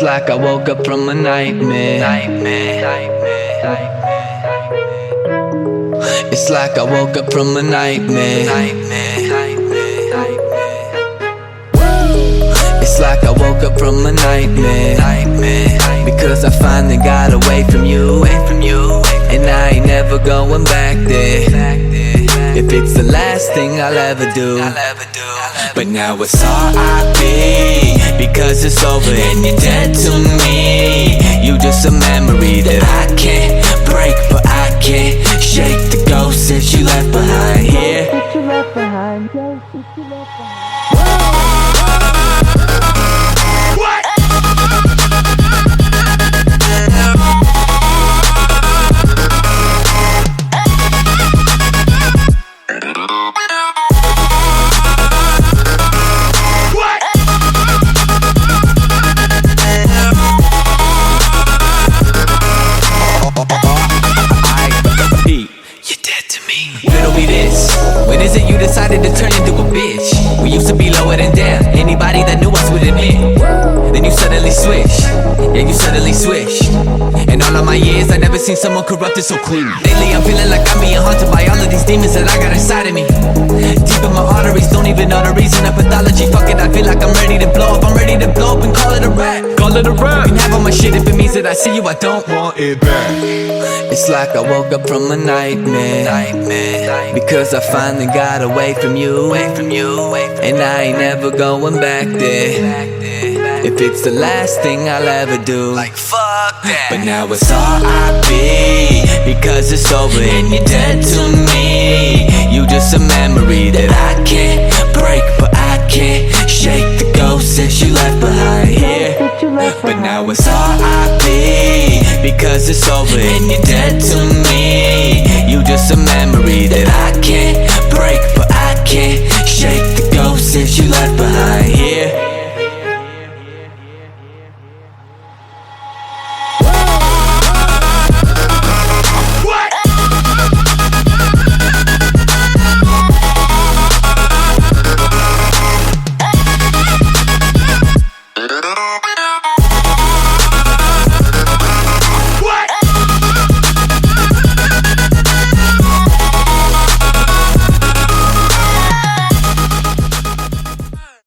like I woke up from a nightmare. It's like I woke up from a nightmare. It's like I woke up from a nightmare. Because I finally got away from you, and I ain't never going back there. If it's the last thing I'll ever do. But now it's R.I.P. because it's over and you're dead to me. You just a memory that I can't break, but I can't shake the ghost that you left behind here. When is it you decided to turn into a bitch? We used to be lower than down, anybody that knew us would admit. Then you suddenly switch, yeah you suddenly switch. In all of my years I never seen someone corrupted so clean. Lately I'm feeling like I'm being haunted by all of these demons that I got inside of me. Deep in my arteries, don't even know the reason of pathology. Fuck it, I feel like I'm ready to blow up. I'm ready to blow up and call it a rap. Call it a rap. You can have all my shit if it means that I see you, I don't want it back. It's like I woke up from a nightmare. Because I finally got away from you, and I ain't never going back there. If it's the last thing I'll ever do, like fuck that. But now it's R.I.P. because it's over and you're dead to me. You just a memory that I can't break, but I can't shake the ghost that you left behind here. But now it's R.I.P. because it's over and you're dead to me. You just a memory that I can't break, but I can't shake the ghost that you left behind here.